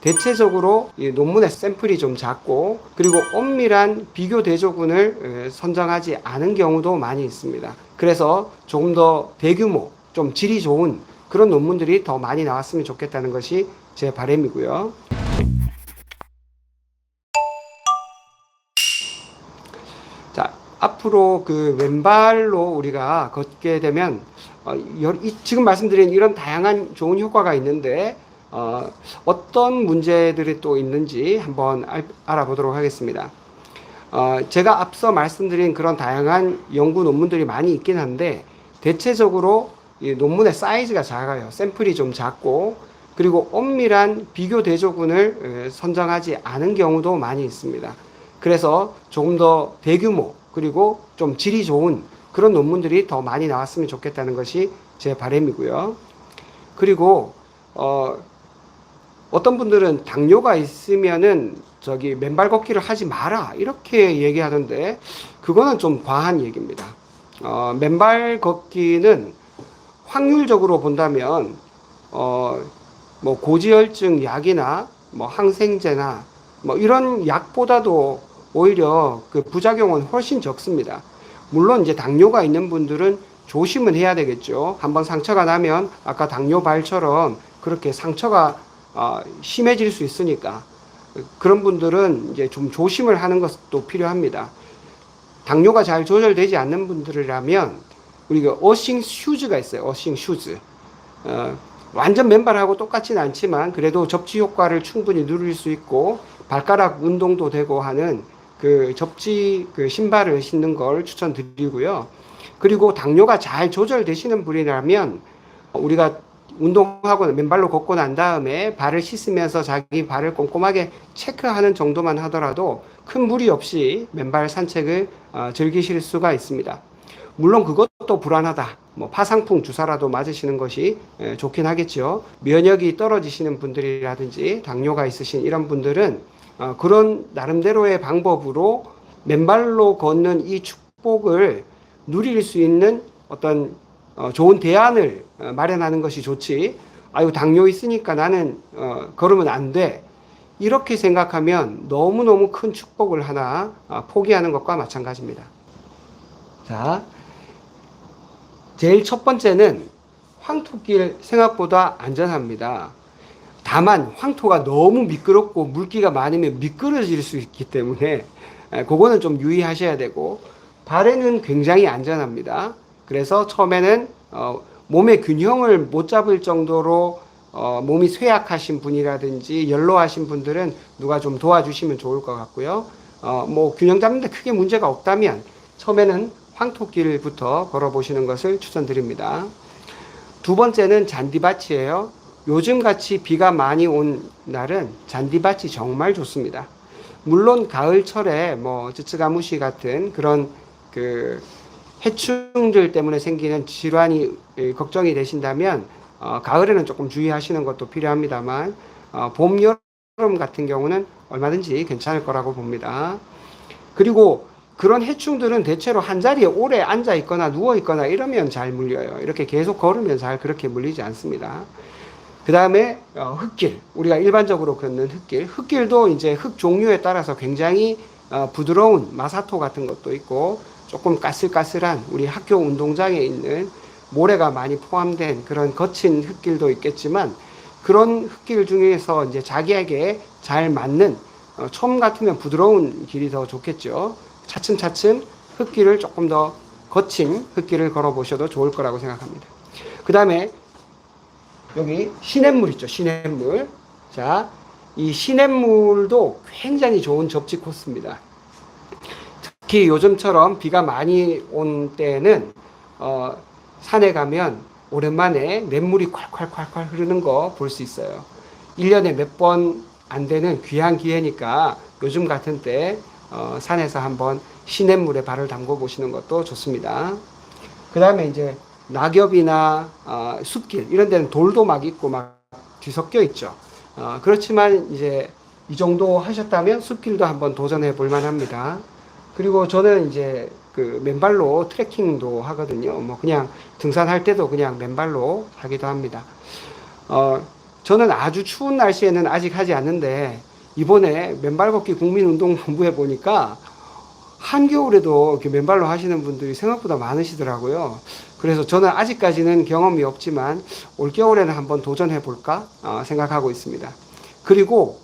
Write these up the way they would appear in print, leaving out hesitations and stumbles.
대체적으로 이 논문의 샘플이 좀 작고 그리고 엄밀한 비교 대조군을 선정하지 않은 경우도 많이 있습니다. 그래서 조금 더 대규모, 좀 질이 좋은 그런 논문들이 더 많이 나왔으면 좋겠다는 것이 제 바람이고요. 자, 앞으로 그 왼발로 우리가 걷게 되면 지금 말씀드린 이런 다양한 좋은 효과가 있는데 어떤 문제들이 또 있는지 한번 알아보도록 하겠습니다. 제가 앞서 말씀드린 그런 다양한 연구 논문들이 많이 있긴 한데 대체적으로 이 논문의 사이즈가 작아요. 샘플이 좀 작고 그리고 엄밀한 비교 대조군을 선정하지 않은 경우도 많이 있습니다. 그래서 조금 더 대규모 그리고 좀 질이 좋은 그런 논문들이 더 많이 나왔으면 좋겠다는 것이 제 바람이고요. 그리고 어떤 분들은 당뇨가 있으면은 저기 맨발 걷기를 하지 마라 이렇게 얘기하는데 그거는 좀 과한 얘기입니다. 맨발 걷기는 확률적으로 본다면 뭐 고지혈증 약이나 뭐 항생제나 뭐 이런 약보다도 오히려 그 부작용은 훨씬 적습니다. 물론 이제 당뇨가 있는 분들은 조심은 해야 되겠죠. 한번 상처가 나면 아까 당뇨발처럼 그렇게 상처가 심해질 수 있으니까 그런 분들은 이제 좀 조심을 하는 것도 필요합니다. 당뇨가 잘 조절되지 않는 분들이라면 우리가 어싱 슈즈가 있어요. 어싱 슈즈. 완전 맨발하고 똑같진 않지만 그래도 접지 효과를 충분히 누릴 수 있고 발가락 운동도 되고 하는 그 접지 그 신발을 신는 걸 추천드리고요. 그리고 당뇨가 잘 조절되시는 분이라면 우리가 운동하고 맨발로 걷고 난 다음에 발을 씻으면서 자기 발을 꼼꼼하게 체크하는 정도만 하더라도 큰 무리 없이 맨발 산책을 즐기실 수가 있습니다. 물론 그것도 불안하다. 뭐 파상풍 주사라도 맞으시는 것이 좋긴 하겠죠. 면역이 떨어지시는 분들이라든지 당뇨가 있으신 이런 분들은 그런 나름대로의 방법으로 맨발로 걷는 이 축복을 누릴 수 있는 어떤 좋은 대안을 마련하는 것이 좋지. 아유 당뇨 있으니까 나는 걸으면 안 돼. 이렇게 생각하면 너무너무 큰 축복을 하나 포기하는 것과 마찬가지입니다. 자, 제일 첫 번째는 황토길 생각보다 안전합니다. 다만 황토가 너무 미끄럽고 물기가 많으면 미끄러질 수 있기 때문에 그거는 좀 유의하셔야 되고 발에는 굉장히 안전합니다. 그래서 처음에는 몸의 균형을 못 잡을 정도로 몸이 쇠약하신 분이라든지 연로하신 분들은 누가 좀 도와주시면 좋을 것 같고요. 뭐 균형 잡는데 크게 문제가 없다면 처음에는 황토길부터 걸어보시는 것을 추천드립니다. 두 번째는 잔디밭이에요. 요즘같이 비가 많이 온 날은 잔디밭이 정말 좋습니다. 물론 가을철에 뭐 쯔쯔가무시 같은 그런 그 해충들 때문에 생기는 질환이 걱정이 되신다면 가을에는 조금 주의하시는 것도 필요합니다만 봄, 여름 같은 경우는 얼마든지 괜찮을 거라고 봅니다. 그리고 그런 해충들은 대체로 한 자리에 오래 앉아 있거나 누워 있거나 이러면 잘 물려요. 이렇게 계속 걸으면 잘 그렇게 물리지 않습니다. 그 다음에 흙길, 우리가 일반적으로 걷는 흙길, 흙길도 이제 흙 종류에 따라서 굉장히 부드러운 마사토 같은 것도 있고 조금 까슬까슬한 우리 학교 운동장에 있는 모래가 많이 포함된 그런 거친 흙길도 있겠지만 그런 흙길 중에서 이제 자기에게 잘 맞는 처음 같으면 부드러운 길이 더 좋겠죠. 차츰차츰 흙길을 조금 더 거친 흙길을 걸어보셔도 좋을 거라고 생각합니다. 그 다음에 여기 시냇물 있죠. 시냇물. 자, 이 시냇물도 굉장히 좋은 접지 코스입니다. 특히 요즘처럼 비가 많이 온 때는 산에 가면 오랜만에 냇물이 콸콸콸콸 흐르는 거 볼 수 있어요. 1년에 몇 번 안 되는 귀한 기회니까 요즘 같은 때 산에서 한번 시냇물에 발을 담궈 보시는 것도 좋습니다. 그 다음에 이제 낙엽이나 숲길 이런 데는 돌도 막 있고 막 뒤섞여 있죠. 그렇지만 이제 이 정도 하셨다면 숲길도 한번 도전해 볼 만합니다. 그리고 저는 이제 그 맨발로 트레킹도 하거든요. 뭐 그냥 등산할 때도 그냥 맨발로 하기도 합니다. 저는 아주 추운 날씨에는 아직 하지 않는데 이번에 맨발 걷기 국민운동본부에 보니까 한겨울에도 이렇게 맨발로 하시는 분들이 생각보다 많으시더라고요. 그래서 저는 아직까지는 경험이 없지만 올겨울에는 한번 도전해 볼까 생각하고 있습니다. 그리고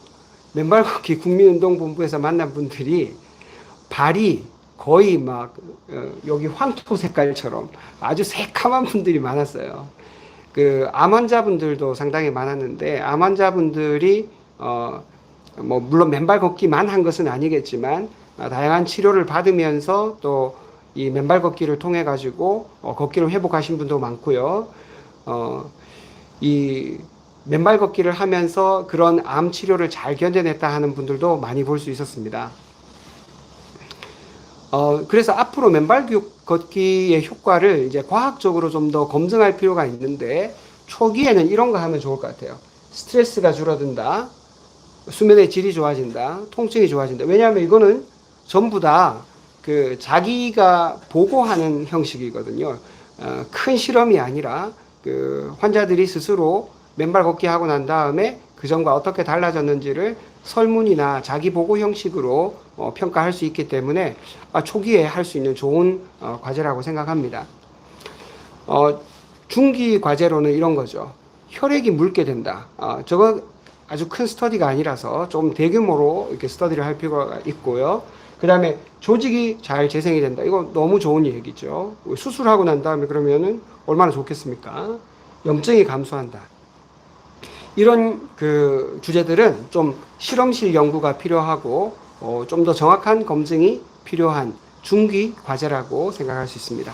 맨발 걷기 국민운동본부에서 만난 분들이 발이 거의 막 여기 황토 색깔처럼 아주 새카만 분들이 많았어요. 그 암 환자분들도 상당히 많았는데 암 환자분들이 뭐 물론 맨발 걷기만 한 것은 아니겠지만 다양한 치료를 받으면서 또 이 맨발 걷기를 통해 가지고 걷기를 회복하신 분도 많고요. 이 맨발 걷기를 하면서 그런 암 치료를 잘 견뎌냈다 하는 분들도 많이 볼 수 있었습니다. 그래서 앞으로 맨발 걷기의 효과를 이제 과학적으로 좀 더 검증할 필요가 있는데 초기에는 이런 거 하면 좋을 것 같아요. 스트레스가 줄어든다. 수면의 질이 좋아진다. 통증이 좋아진다. 왜냐하면 이거는 전부 다 그 자기가 보고하는 형식이거든요. 큰 실험이 아니라 그 환자들이 스스로 맨발 걷기 하고 난 다음에 그 전과 어떻게 달라졌는지를 설문이나 자기 보고 형식으로 평가할 수 있기 때문에 초기에 할 수 있는 좋은 과제라고 생각합니다. 중기 과제로는 이런 거죠. 혈액이 묽게 된다. 저거 아주 큰 스터디가 아니라서 좀 대규모로 이렇게 스터디를 할 필요가 있고요. 그 다음에 조직이 잘 재생이 된다. 이거 너무 좋은 얘기죠. 수술하고 난 다음에 그러면은 얼마나 좋겠습니까? 염증이 감소한다. 이런 그 주제들은 좀 실험실 연구가 필요하고 좀 더 정확한 검증이 필요한 중기 과제라고 생각할 수 있습니다.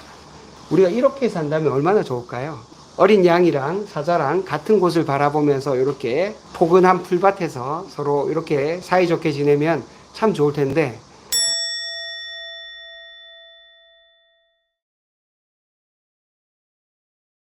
우리가 이렇게 산다면 얼마나 좋을까요? 어린 양이랑 사자랑 같은 곳을 바라보면서 이렇게 포근한 풀밭에서 서로 이렇게 사이좋게 지내면 참 좋을 텐데